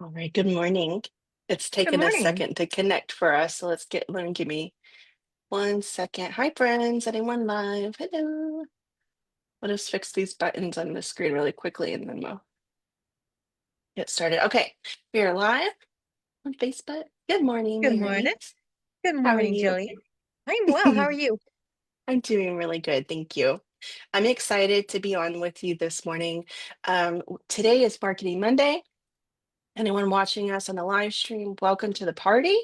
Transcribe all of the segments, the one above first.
All right, good morning. It's Good taken a morning. second to connect for us, so let me give me 1 second. Hi, friends. Anyone live? Hello. Let us fix these buttons on the screen really quickly and then we'll get started. Okay, we are live on Facebook. Good morning, Good morning. Mary. Good How are morning, you? Jillian. I'm well. How are you? I'm doing really good, thank you. I'm excited to be on with you this morning. Today is Marketing Monday. Anyone watching us on the live stream, welcome to the party.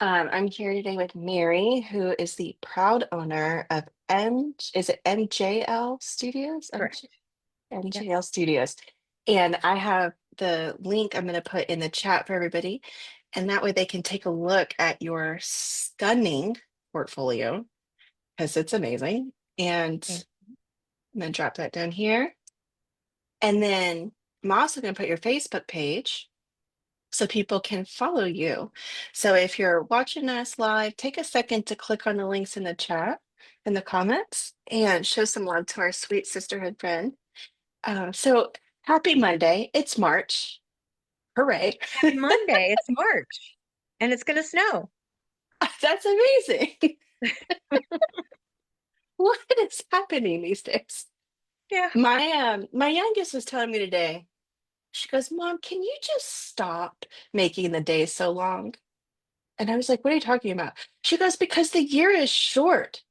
I'm here today with Mary, who is the proud owner of is it MJL Studios? Correct. MJL Yes. Studios. And I have the link I'm going to put in the chat for everybody. And that way they can take a look at your stunning portfolio because it's amazing. And Thank I'm going to drop that down here. And then I'm also going to put your Facebook page so people can follow you. So if you're watching us live, take a second to click on the links in the chat in the comments and show some love to our sweet sisterhood friend. So happy Monday. It's March. Hooray. Happy Monday. It's March and it's going to snow. That's amazing. What is happening these days? Yeah. My youngest was telling me today, she goes, Mom, can you just stop making the day so long? And I was like, what are you talking about? She goes, because the year is short.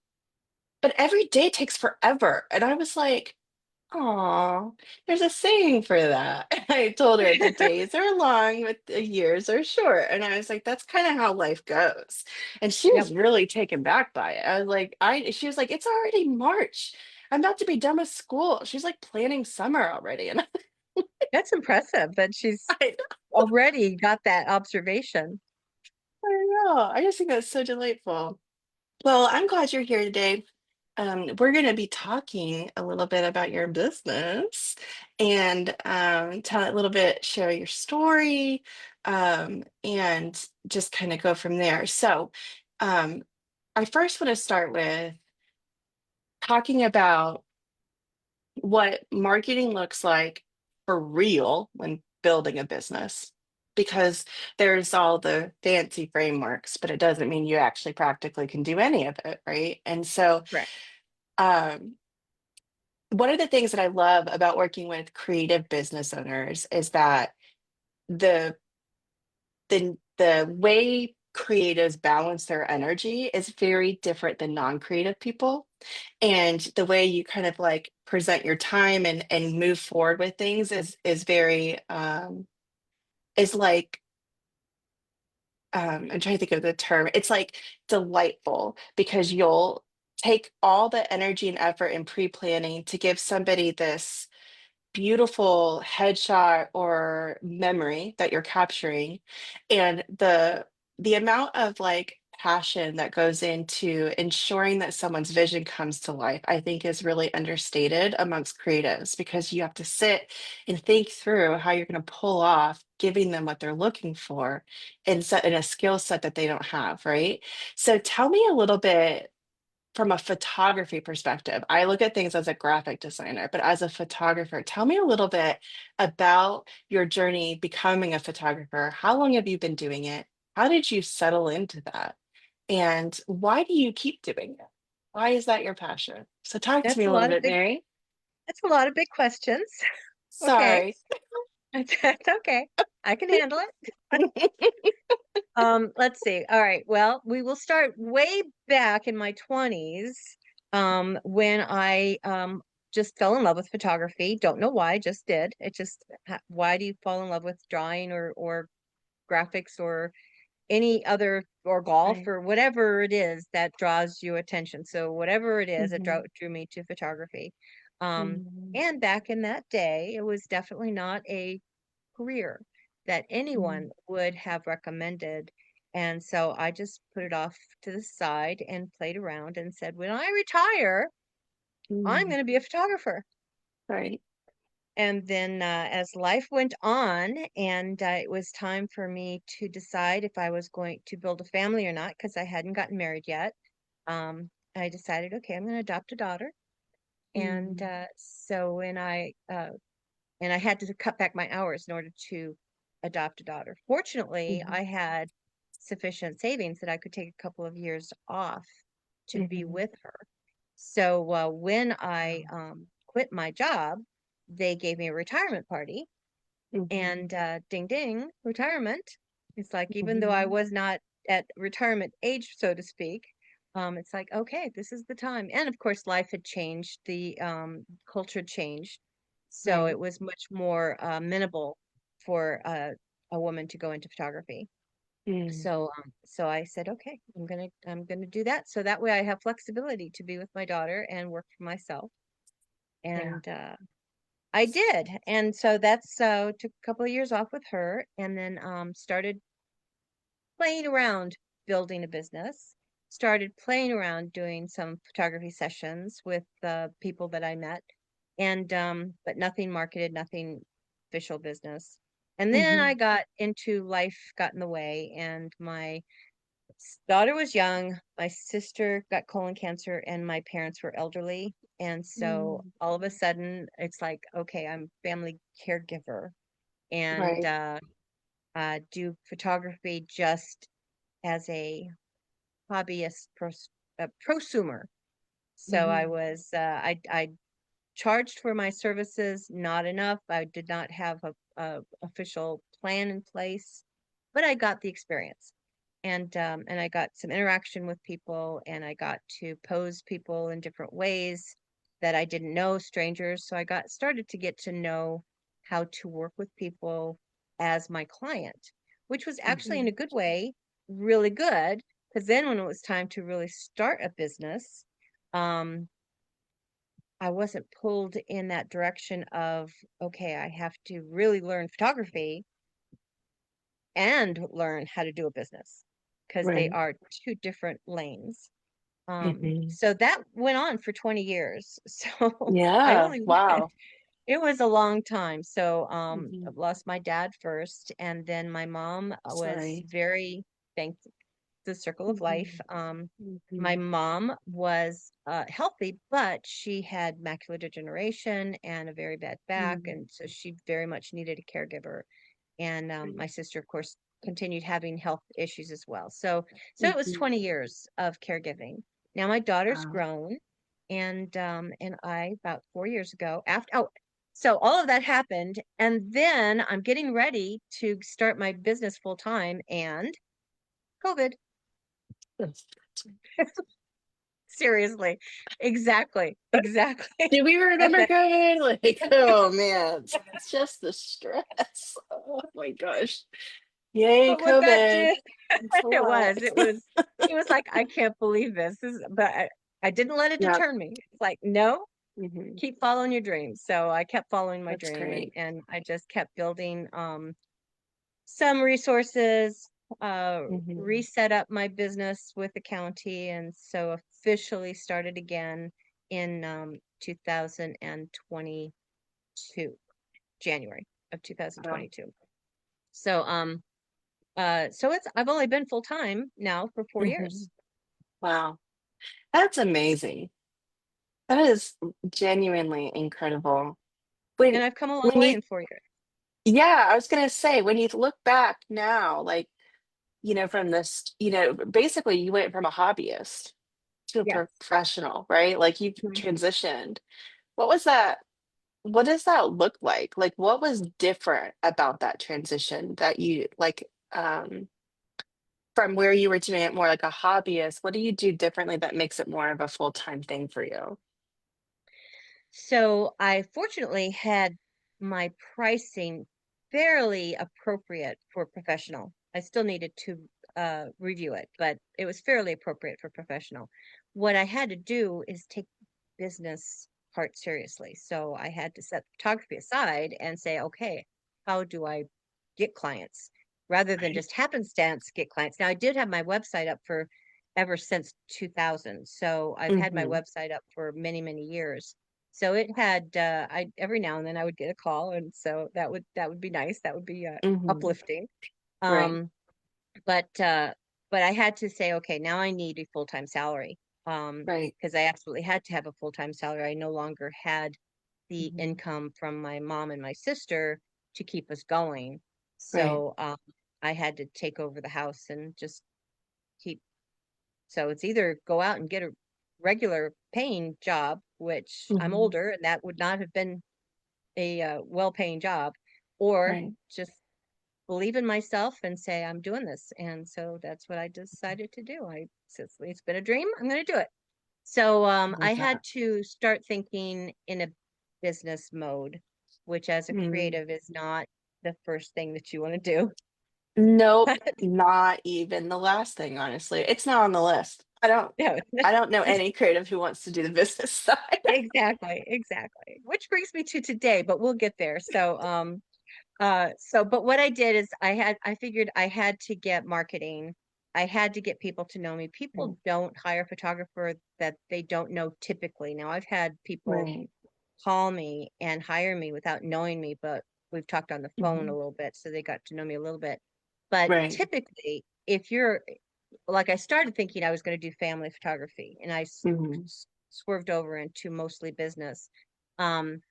But every day takes forever. And I was like, oh, there's a saying for that. And I told her the days are long, but the years are short. And I was like, that's kind of how life goes. And she Yep. was really taken back by it. I was like, she was like, it's already March. I'm about to be done with school. She's like planning summer already. And That's impressive that she's I, already got that observation. I know. I just think that's so delightful. Well, I'm glad you're here today. We're going to be talking a little bit about your business and tell a little bit, share your story, and just kind of go from there. So, um, I first want to start with talking about what marketing looks like for real when building a business. Because there's all the fancy frameworks, but it doesn't mean you actually practically can do any of it, right? And so, Correct. um, one of the things that I love about working with creative business owners is that the the way creatives balance their energy is very different than non-creative people. And the way you kind of like present your time and move forward with things is very is like I'm trying to think of the term. It's like delightful because you'll take all the energy and effort in pre-planning to give somebody this beautiful headshot or memory that you're capturing, and the amount of like passion that goes into ensuring that someone's vision comes to life, I think is really understated amongst creatives because you have to sit and think through how you're going to pull off giving them what they're looking for and set in a skill set that they don't have, right? So tell me a little bit from a photography perspective. I look at things as a graphic designer, but as a photographer, tell me a little bit about your journey becoming a photographer. How long have you been doing it? How did you settle into that? And why do you keep doing it? Why is that your passion? So talk to me That's a a little lot of bit, big, Mary. that's a lot of big questions. Okay. Sorry. That's okay. I can handle it. Let's see. All right. Well, we will start way back in my 20s, when I just fell in love with photography. Don't know why, just did. It just why do you fall in love with drawing or graphics or any other or golf Right. or whatever it is that draws you attention. So whatever it is, it Mhm. drew me to photography. Um, Mhm. and back in that day, it was definitely not a career that anyone Mhm. would have recommended. And so I just put it off to the side and played around and said, when I retire, I'm Mhm. going to be a photographer. Right. And then as life went on, and it was time for me to decide if I was going to build a family or not, because I hadn't gotten married yet, I decided, okay, I'm going to adopt a daughter. And Mhm. so when and I had to cut back my hours in order to adopt a daughter. Fortunately, Hmm. I had sufficient savings that I could take a couple of years off to be Hmm. with her. So when I quit my job, they gave me a retirement party, Hmm. and ding ding, retirement. It's like, even though I Hmm. was not at retirement age, so to speak, it's like, okay, this is the time. And of course, life had changed, the culture had changed. So Right. it was much more amenable for a woman to go into photography. Mm. So I said, okay, I'm gonna do that. So that way I have flexibility to be with my daughter and work for myself. Yeah. And I did. And so that's took a couple of years off with her, and then started playing around building a business. Started playing around doing some photography sessions with people that I met, and but nothing marketed, nothing official business. And then Hmm. I got into life, got in the way, and my daughter was young. My sister got colon cancer, and my parents were elderly. And so Mm. all of a sudden, it's like, okay, I'm family caregiver, and Right. do photography just as a hobbyist, prosumer. So I Hmm. was, I charged for my services, not enough. I did not have a official plan in place, but I got the experience. And I got some interaction with people, and I got to pose people in different ways that I didn't know, strangers. So I got started to get to know how to work with people as my client, which was actually, in Hmm. a good way, really good. Because then when it was time to really start a business, um, I wasn't pulled in that direction of, okay, I have to really learn photography and learn how to do a business, because they Right. are two different lanes. Hmm. So that went on for 20 years. So I Yeah. only went, Wow. it was a long time. So I Hmm. lost my dad first, and then my mom was Sorry. very thankful, the circle of life. Hmm. My Hmm. mom was healthy, but she had macular degeneration and a very bad back, Hmm. and so she very much needed a caregiver. And Right. my sister, of course, continued having health issues as well. So it was Hmm. 20 years of caregiving. Now my daughter's Wow. grown, and I, about 4 years ago, after, oh, so all of that happened, and then I'm getting ready to start my business full time, and COVID. Seriously. Exactly. Exactly. Do we And remember then, COVID? Like, oh man, it's just the stress. Oh my gosh. Yay, but what that COVID. did, It's a it lot. was, it was, it was like, I can't believe this. But I didn't let it Yeah. deter me. It's like, no, Hmm. keep following your dreams. So I kept following my That's dream, great. and I just kept building some resources, Hmm. reset up my business with the county, and so officially started again in 2022, January of Wow. 2022. So so it's, I've only been full time now for four Hmm. years, Wow. That's amazing. That is genuinely incredible. and When I've come a long when way you in 4 years. yeah, I was gonna say when you look back now, like, from this, basically you went from a hobbyist to a Yes. professional, right? Like you Mhm. transitioned. What was that? What does that look like? Like what was different about that transition that you like from where you were doing it more like a hobbyist? What do you do differently that makes it more of a full-time thing for you? So I fortunately had my pricing fairly appropriate for professional. I still needed to review it, but it was fairly appropriate for professional. What I had to do is take business part seriously. So I had to set photography aside and say, okay, how do I get clients rather than Right. just happenstance get clients? Now I did have my website up for ever since 2000. So I've had my Mm-hmm. website up for many, many years. So it had I every now and then I would get a call, and so that would be nice. That would be Mm-hmm. uplifting. Right. Um, but I had to say, okay, now I need a full-time salary. Right. Because I absolutely had to have a full-time salary. I no longer had the Mm-hmm. income from my mom and my sister to keep us going. Right. So I had to take over the house and just keep. So it's either go out and get a regular paying job, which I'm Hmm. older and that would not have been a well-paying job, or Right. just believe in myself and say I'm doing this. And so that's what I decided to do. It's been a dream. I'm going to do it. So I I love had that. to start thinking in a business mode, which as a Mm. creative is not the first thing that you want to do. Nope, not even the last thing, honestly. It's not on the list. Yeah, I don't know any creative who wants to do the business side. exactly, exactly. Which brings me to today, but we'll get there. But what I did is I figured I had to get marketing. I had to get people to know me. People don't hire a photographer that they don't know typically. Now I've had people Right. call me and hire me without knowing me, but we've talked on the phone a Hmm. little bit, so they got to know me a little bit. But Right. typically, if you're like, I started thinking I was going to do family photography, and Hmm. swerved over into mostly business. Um,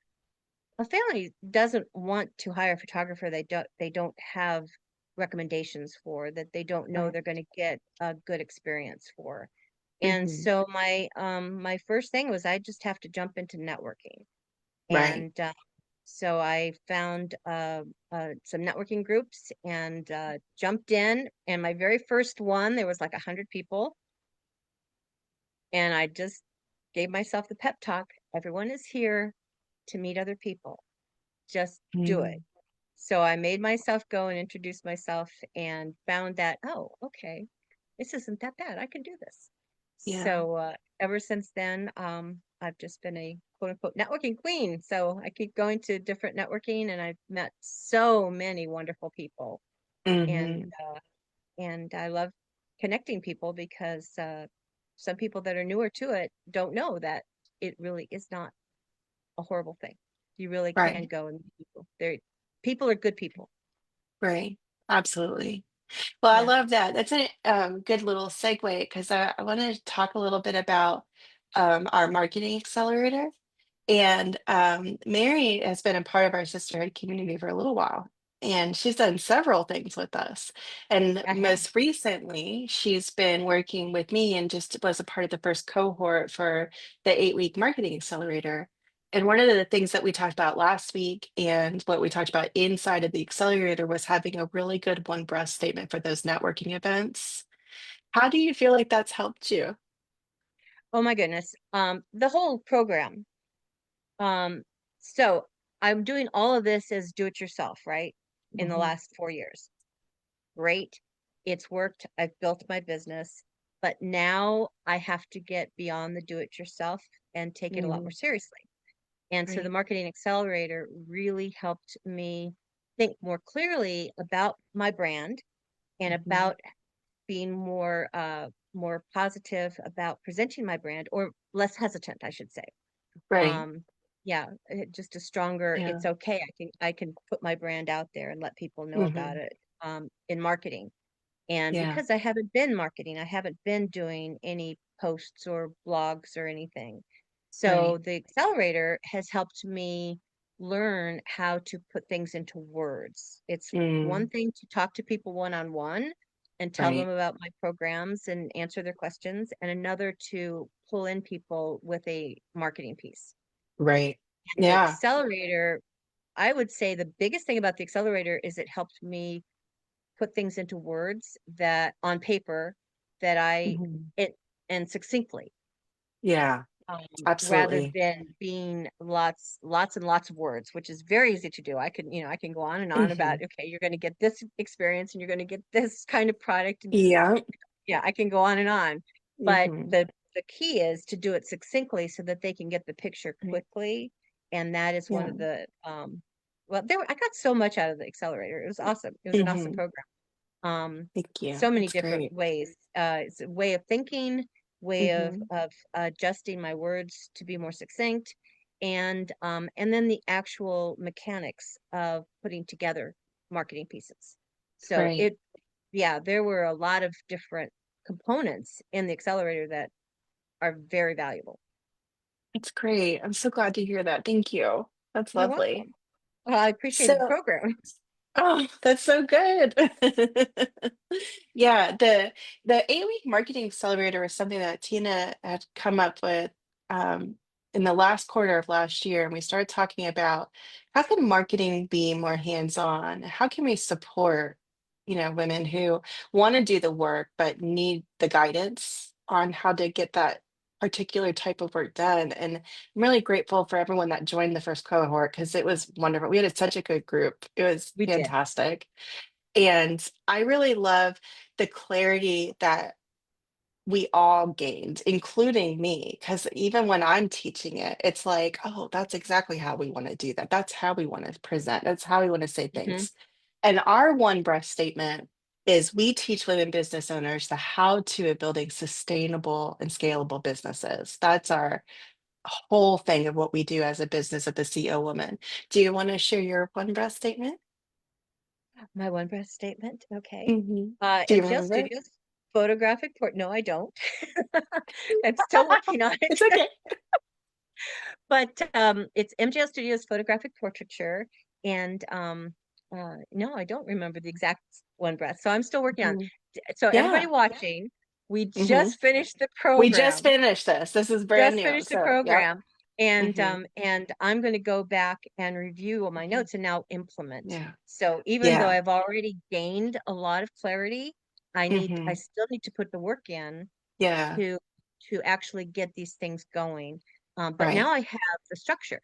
a family doesn't want to hire a photographer they don't have recommendations for, that they don't know Right. they're going to get a good experience for. And Hmm. so my first thing was I just have to jump into networking. Right. And so I found some networking groups and jumped in. And my very first one, there was like 100 people, and I just gave myself the pep talk. Everyone is here to meet other people. Just do it. Mm. So I made myself go and introduce myself and found that, oh, okay, this isn't that bad. I can do this. Yeah. So ever since then, I've just been a quote unquote networking queen. So I keep going to different networking, and I've met so many wonderful people. And Hmm. and I love connecting people because some people that are newer to it don't know that it really is not a horrible thing. You really can Right. go and meet people. People are good people. Right. Absolutely. Well, I Yeah. love that. That's a good little segue because I want to talk a little bit about our marketing accelerator. And Mary has been a part of our sisterhood community for a little while, and she's done several things with us. And I have. most recently, she's been working with me and just was a part of the first cohort for the 8-week marketing accelerator. And one of the things that we talked about last week and what we talked about inside of the accelerator was having a really good one breath statement for those networking events. How do you feel like that's helped you? Oh my goodness. The whole program. Um, so I'm doing all of this as do it yourself, right? In the Mhm. last 4 years. Great. It's worked. I've built my business, but now I have to get beyond the do it yourself and take it a lot more Mhm. seriously. And so the Right. marketing accelerator really helped me think more clearly about my brand and Mhm. about being more positive about presenting my brand, or less hesitant, I should say. Right. Um, yeah, just a stronger, Yeah. it's okay. I can put my brand out there and let people know about Mhm. it in marketing. And Yeah. because I haven't been marketing, I haven't been doing any posts or blogs or anything. So Right. the accelerator has helped me learn how to put things into words. It's one Mm. thing to talk to people one on one and tell them Right. about my programs and answer their questions, and another to pull in people with a marketing piece. Right. The Yeah. accelerator, I would say the biggest thing about the accelerator is it helped me put things into words that on paper that Mhm. it and succinctly, Yeah. rather Absolutely. than being lots and lots of words, which is very easy to do. I can go on and on about, Mhm. okay, you're going to get this experience and you're going to get this kind of product. And Yeah. yeah, I can go on and on. But Mhm. the key is to do it succinctly so that they can get the picture Right. quickly. And that is one Yeah. of the well, I got so much out of the accelerator. It was awesome. It was an awesome Mhm. program. Thank you. So many That's different great. ways. It's a way of thinking, way Mhm. of adjusting my words to be more succinct, and then the actual mechanics of putting together marketing pieces. So Right. yeah, there were a lot of different components in the accelerator that are very valuable. That's great. I'm so glad to hear that. Thank you. That's You're lovely. welcome. Well, I appreciated the So, program. Oh, that's so good. Yeah, the 8-week marketing accelerator was something that Tina had come up with um, in the last quarter of last year, and we started talking about how can marketing be more hands-on? How can we support, women who want to do the work but need the guidance on how to get that particular type of work done? And I'm really grateful for everyone that joined the first cohort because it was wonderful. We had such a good group. It was We did. fantastic. And I really love the clarity that we all gained, including me, because even when I'm teaching it, it's like, oh, that's exactly how we want to do that. That's how we want to present. That's how we want to say Hmm. things. And our one breath statement is we teach women business owners the how to of building sustainable and scalable businesses. That's our whole thing of what we do as a business at the CEO Woman. Do you want to share your one breath statement? My one breath statement. Okay. Hmm. Do you MJL remember? Studios photographic port. No, I don't. I'm still working on it. It's okay. But it's MJL Studios photographic portraiture. And no, I don't remember the exact one breath. So I'm still working on. Mhm. So everybody Yeah. watching, we Hmm. just finished the We just program. finished this. This is brand Just new. finished the So, yep. program. Hmm. And I'm going to go back and review all my Hmm. notes and now implement. Yeah. So even though Yeah. I've already gained a lot of clarity, I Hmm. still need to put the work in Yeah. to actually get these things going. But Right. now I have the structure.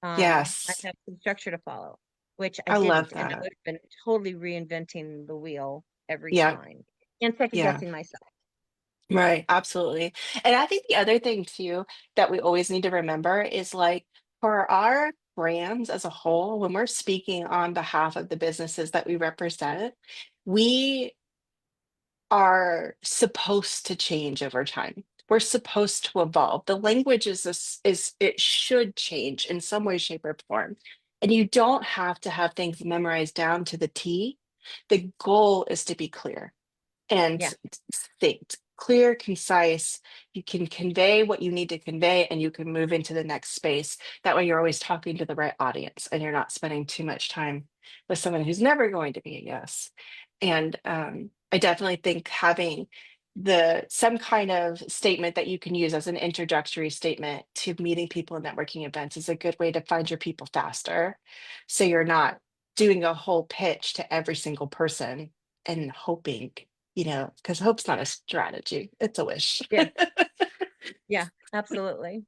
I Yes. have some structure to follow, which I I love didn't, and I that. would have been totally reinventing the wheel every Yeah. time and second Yeah. guessing myself. Right. Absolutely. And I think the other thing too that we always need to remember is like for our brands as a whole, when we're speaking on behalf of the businesses that we represent, we are supposed to change over time. We're supposed to evolve. The language is it should change in some way, shape, or form. And you don't have to have things memorized down to the T. The goal is to be clear and Yeah, succinct, clear, concise. You can convey what you need to convey and you can move into the next space. That way, you're always talking to the right audience and you're not spending too much time with someone who's never going to be a yes. And I definitely think having some kind of statement that you can use as an introductory statement to meeting people in networking events is a good way to find your people faster. So you're not doing a whole pitch to every single person and hoping, because hope's not a strategy, it's a wish. yeah, yeah, absolutely.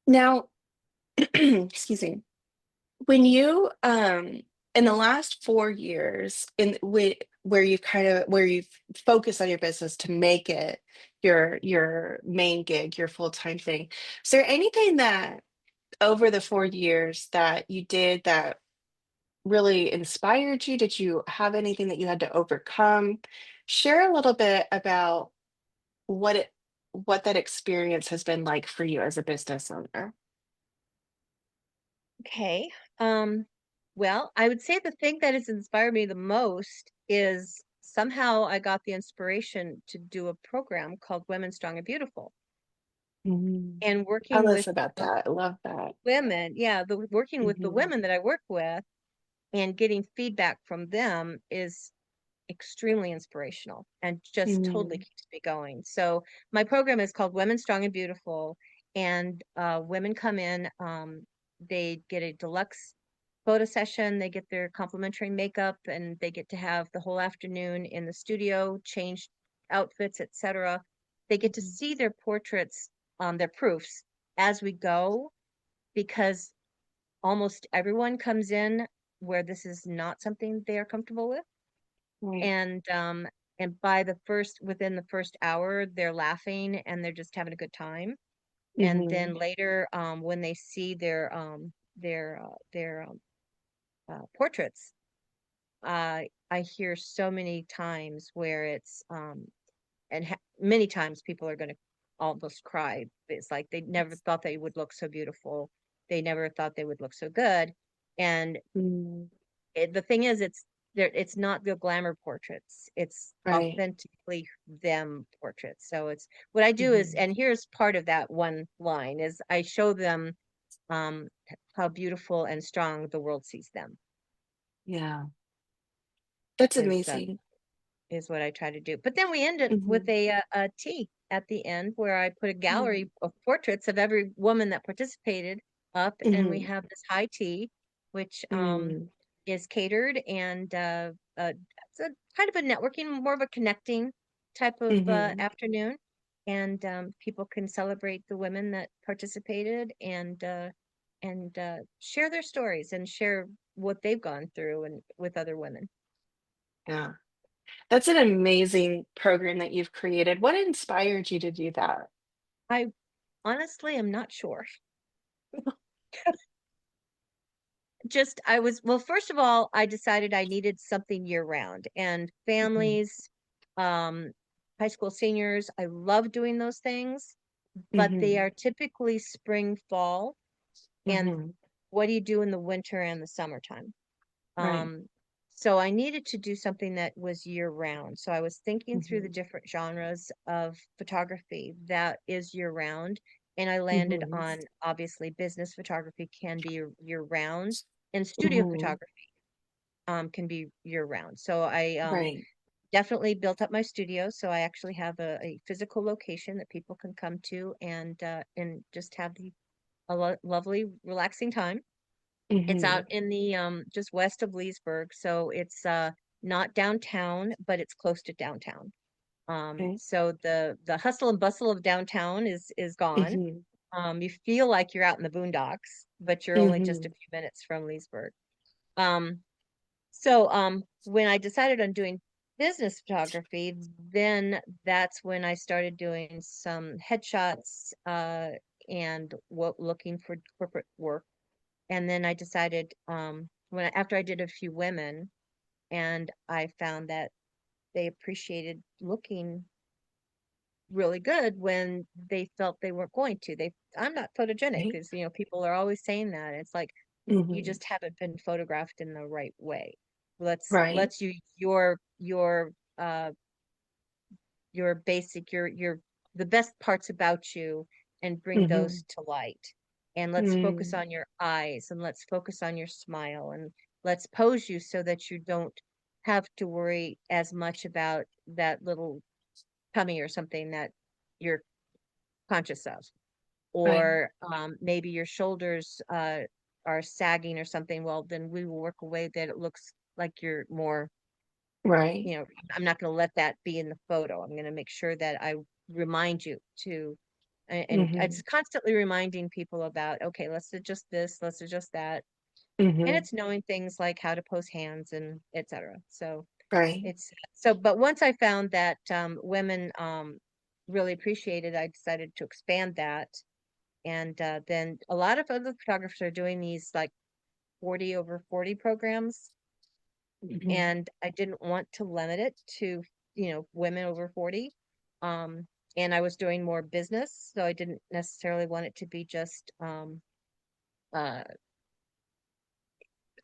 Now, excuse me, when you in the last 4 years where you've focused on your business to make it your main gig, your full-time thing, is there anything that over the 4 years that you did that really inspired you? Did you have anything that you had to overcome? Share a little bit about what it what that experience has been like for you as a business owner. Okay. Um, well, I would say the thing that has inspired me the most is somehow I got the inspiration to do a program called Women Strong and Beautiful. Mhm. And Tell working us with about the that. I love that. women, yeah, the working with the Hmm. women that I work with and getting feedback from them is extremely inspirational and just totally Mm. keeps me going. So my program is called Women Strong and Beautiful, and women come in, they get a deluxe photo session, they get their complimentary makeup, and they get to have the whole afternoon in the studio, change outfits, etc. They get to Mhm. see their portraits, their proofs as we go, because almost everyone comes in where this is not something they are comfortable with, Right. and by the first within the first hour they're laughing and they're just having a good time, and Hmm. then later when they see their portraits, I hear so many times where it's many times people are going to almost cry. It's like they never thought they would look so beautiful, they never thought they would look so good. And Mm. the thing is, it's not the glamour portraits, it's Right. authentically them portraits. So it's what I do is, Hmm. and here's part of that one line is I show them um how beautiful and strong the world sees them. Yeah. That's is amazing. is what I try to do. But then we ended with Hmm. a tea at the end where I put a Hmm. gallery of portraits of every woman that participated up, and we Hmm. have this high tea, which Hmm. is catered, and it's a kind of a networking, more of a connecting type of Hmm. afternoon, and people can celebrate the women that participated and share their stories and share what they've gone through and with other women. Yeah. That's an amazing program that you've created. What inspired you to do that? I honestly am not sure. Just I was well, first of all, I decided I needed something year round, and Hmm. families, um, high school seniors, I love doing those things, but they Hmm. are typically spring, fall, and Hmm. what do you do in the winter and the summertime? Right. Um, so I needed to do something that was year round. So I was thinking through the Hmm. different genres of photography that is year round, and I landed Hmm. on obviously business photography can be year round, and studio Hmm. photography can be year round. So I Right. definitely built up my studio. So I actually have a physical location that people can come to and just have lovely relaxing time. It's Hmm. out in the just west of Leesburg, so it's not downtown, but it's close to downtown. Okay. So the hustle and bustle of downtown is gone. Hmm. You feel like you're out in the boondocks, but you're only just a Hmm. few minutes from Leesburg. Um, so when I decided on doing business photography, then that's when I started doing some headshots and what looking for corporate work. And then I decided after I did a few women and I found that they appreciated looking really good when they felt they weren't going to. I'm not photogenic, Okay. because people are always saying that. It's like you Hmm. just haven't been photographed in the right way. Right. Let's you uh your basic your the best parts about you and bring Hmm. those to light, and let's focus Mm. on your eyes, and let's focus on your smile, and let's pose you so that you don't have to worry as much about that little tummy or something that you're conscious of, Right. or maybe your shoulders are sagging or something. Well, then we will work a way that it looks like you're more, Right. I'm not going to let that be in the photo. I'm going to make sure that I remind you to, and Hmm. it's constantly reminding people about, okay, let's adjust this, let's adjust that. And Hmm. it's knowing things like how to pose hands and etc. So Right. it's so, but once I found that women really appreciated, I decided to expand that. And then a lot of other photographers are doing these like 40 over 40 programs, Hmm. and I didn't want to limit it to, women over 40. Um, and I was doing more business, so I didn't necessarily want it to be just uh,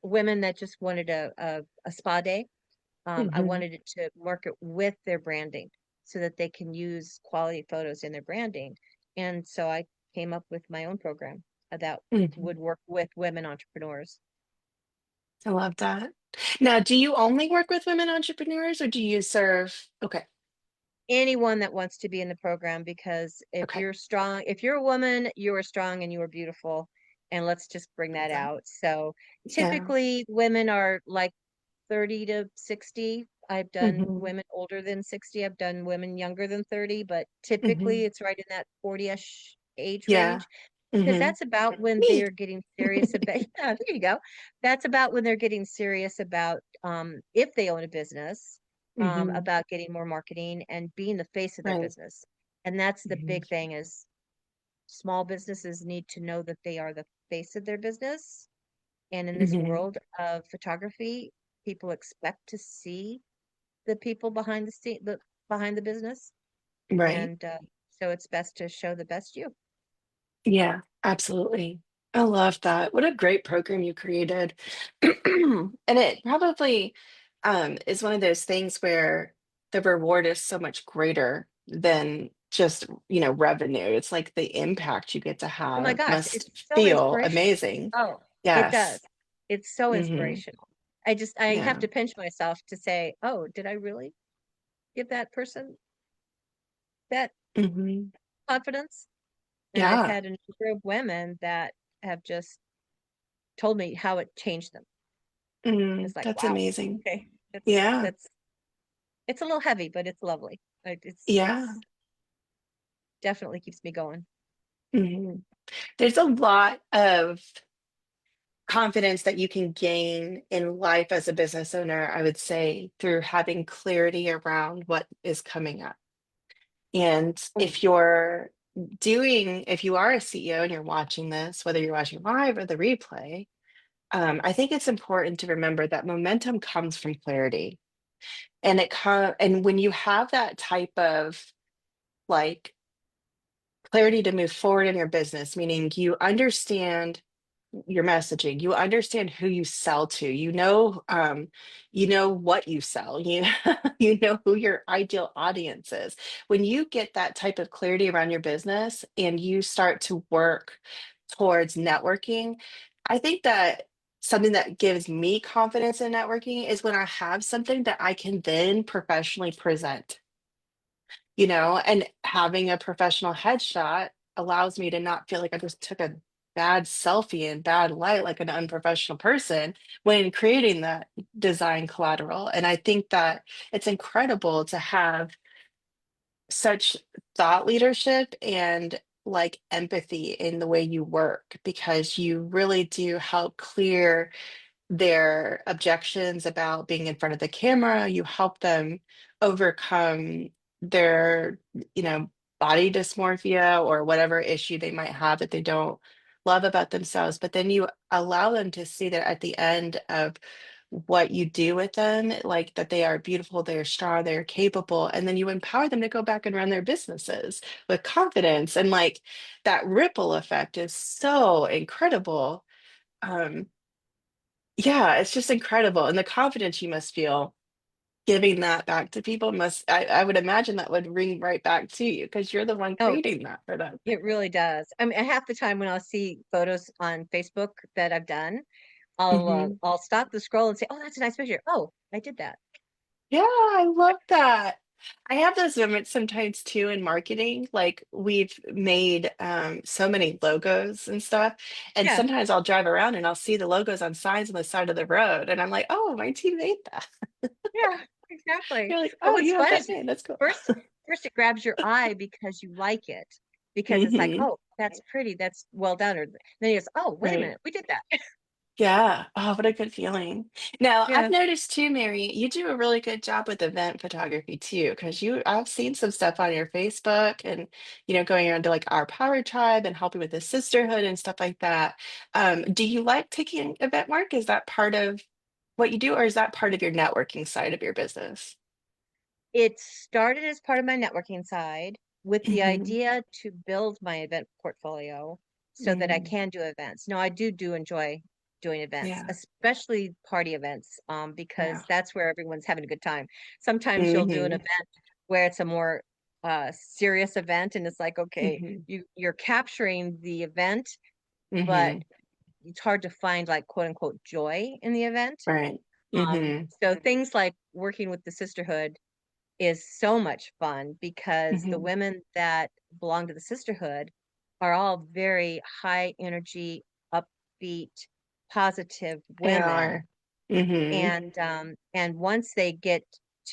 women that just wanted a spa day. I Hmm. wanted it to market with their branding so that they can use quality photos in their branding. And so I came up with my own program that Hmm. would work with women entrepreneurs. I love that. Now, do you only work with women entrepreneurs or do you serve? Okay. Anyone that wants to be in the program, because if Okay. you're strong, if you're a woman, you are strong and you are beautiful. And let's just bring Love that that. out. So Yeah. typically women are like 30 to 60. I've done Hmm. women older than 60. I've done women younger than 30, but typically Hmm. it's right in that 40-ish age Yeah. range, because Hmm. that's about when Me. they're getting serious about, yeah, there you go. That's about when they're getting serious about if they own a business, Hmm. about getting more marketing and being the face of their Right. business. And that's the Hmm. big thing is small businesses need to know that they are the face of their business. And in this Hmm. world of photography, people expect to see the people behind the scene, behind the business, Right. and so it's best to show the best you. Yeah, absolutely. I love that. What a great program you created. And it probably is one of those things where the reward is so much greater than just, revenue. It's like the impact you get to Oh my have gosh, it's must so feel inspirational. amazing. Oh, it does. Yes. It's so Hmm. inspirational. I have Yeah. to pinch myself to say, oh, did I really give that person that Hmm. confidence? And I've Yeah. had a number of women that have just told me how it changed them. Mm, It's like, that's wow, amazing. okay, Yeah. that's it's a little heavy, but it's lovely. Yeah. It's definitely keeps me going. Hmm. There's a lot of confidence that you can gain in life as a business owner, I would say, through having clarity around what is coming up. And Oh, if you are a CEO and you're watching this, whether you're watching live or the replay, I think it's important to remember that momentum comes from clarity. And when you have that type of like clarity to move forward in your business, meaning you understand your messaging, you understand who you sell to, you know what you sell, you know who your ideal audience is. When you get that type of clarity around your business and you start to work towards networking, I think that something that gives me confidence in networking is when I have something that I can then professionally present, and having a professional headshot allows me to not feel like I just took a bad selfie in bad light, like an unprofessional person when creating that design collateral. And I think that it's incredible to have such thought leadership and like empathy in the way you work because you really do help clear their objections about being in front of the camera. You help them overcome their, you know, body dysmorphia or whatever issue they might have that they don't love about themselves. But then you allow them to see that at the end of what you do with them, like that they are beautiful, they're strong, they're capable, and then you empower them to go back and run their businesses with confidence. And like that ripple effect is so incredible. Um, yeah, it's just incredible. And the confidence you must feel giving that back to people I would imagine that would ring right back to you because you're the one oh, creating that for them. it really does. I mean, half the time when I'll see photos on Facebook that I've done, Hmm. I'll stop the scroll and say, "Oh, that's a nice picture." Oh, I did that. Yeah, I love that. I have those moments sometimes too in marketing. Like we've made so many logos and stuff. And Yeah, sometimes I'll drive around and I'll see the logos on signs on the side of the road. And I'm like, oh, my team made that. yeah, exactly. You're like, But oh, what's you have fun that is made. That's cool. first, first it grabs your eye because you like it, because it's like, Hmm. oh, that's pretty, that's well done. Or then you go, oh, wait a Right. minute, we did that. Yeah. Oh, what a good feeling. Now, I've Yeah, noticed too, Mary, you do a really good job with event photography too, because I've seen some stuff on your Facebook and, going around to like our power tribe and helping with the sisterhood and stuff like that. Do you like taking event work? Is that part of what you do, or is that part of your networking side of your business? it started as part of my networking side with the Hmm. idea to build my event portfolio so that I Mm, can do events. No, I do enjoy doing events, yeah. especially party events, Yeah. because that's where everyone's having a good time. Sometimes you'll do an Hmm. event where it's a more serious event, and it's like, okay, Hmm. you're capturing the event, but Hmm. it's hard to find like quote unquote joy in the event. Right. Hmm. So things like working with the sisterhood is so much fun because the Hmm. women that belong to the sisterhood are all very high energy, upbeat, positive They women. are. Hmm. And once they get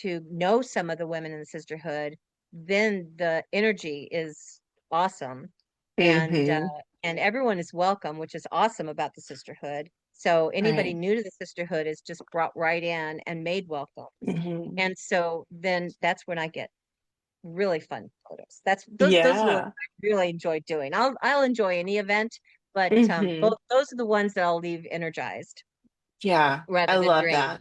to know some of the women in the sisterhood, then the energy is awesome. And Hmm. and everyone is welcome, which is awesome about the sisterhood. So anybody Right. new to the sisterhood is just brought right in and made welcome. Hmm. And so then that's when I get really fun photos. Those are the ones Yeah. I really enjoy doing. I'll enjoy any event, but Hmm. both those are the ones that I'll leave energized Yeah. I rather than love drained. that.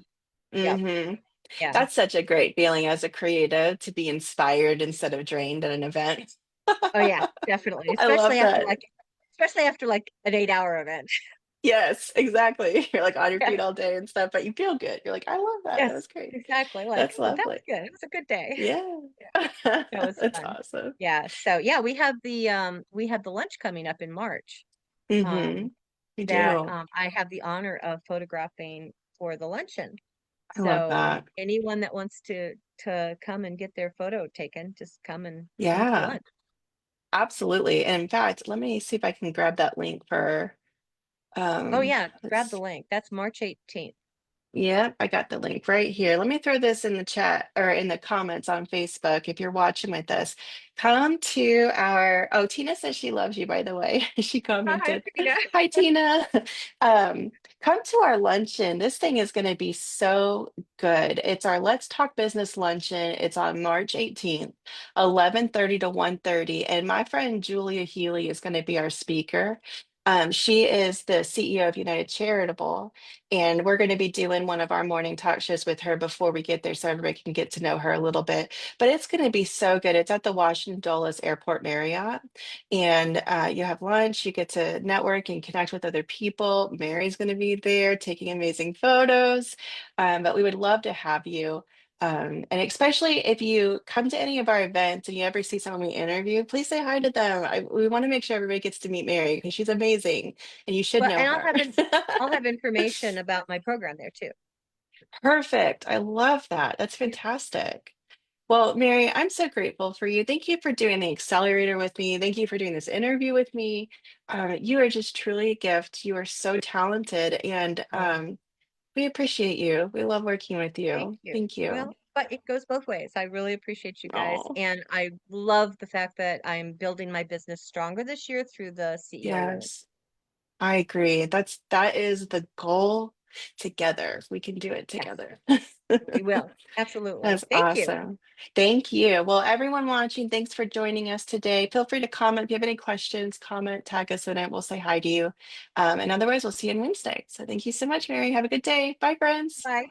Yep. Hmm. Yeah. That's such a great feeling as a creative to be inspired instead of drained at an event. Oh yeah, definitely. I love that. Especially after like an 8 hour event. Yes, exactly. You're like on your Yeah. feet all day and stuff, but you feel good. You're like, I love that. That Yes, was great. exactly. Like, That's oh, that was lovely. good. It was a good day. Yeah. Yeah, that was That's fun. awesome. Yeah. So yeah, we have the lunch coming up in March. Hmm. Um We that do. I have the honor of photographing for the luncheon. I love So that. anyone that wants to come and get their photo taken, just come to Yeah, lunch. absolutely. And in fact, let me see if I can grab that link for Oh yeah, grab the let's link. That's March 18th. Yep, I got the link right here. Let me throw this in the chat or in the comments on Facebook if you're watching with us. Come to oh, Tina says she loves you, by the way. She Hi, commented. Tina. Hi, Tina. Um, Come to our luncheon. This thing is going to be so good. It's our Let's Talk Business luncheon. It's on March 18th, 11:30 to 1:30. And my friend Julia Healy is going to be our speaker. She is the CEO of United Charitable. And we're going to be doing one of our morning talk shows with her before we get there so everybody can get to know her a little bit. But it's going to be so good. It's at the Washington Dulles Airport Marriott. And you have lunch, you get to network and connect with other people. Mary's going to be there taking amazing photos. But we would love to have you. And especially if you come to any of our events and you ever see someone we interview, please say hi to them. We want to make sure everybody gets to meet Mary because she's amazing and you should Well, know and her. I'll have information about my program there too. Perfect. I love that. That's Yeah. fantastic. Well, Mary, I'm so grateful for you. Thank you for doing the accelerator with me. Thank you for doing this interview with me. You are just truly a gift. You are so talented, and Oh, we appreciate you. We love working with thank you. you. Thank you. Well, but it goes both ways. I really appreciate you guys. Oh, And I love the fact that I'm building my business stronger this year through the CEO role. yes, I agree. That is the goal together. We can do it Yes, together. we will. Absolutely. That's Thank you. awesome. Thank you. Well, everyone watching, thanks for joining us today. Feel free to comment if you have any questions, comment, tag us in it. We'll say hi to you. And otherwise, we'll see you on Wednesday. So thank you so much, Mary. Have a good day. Bye, friends. Bye.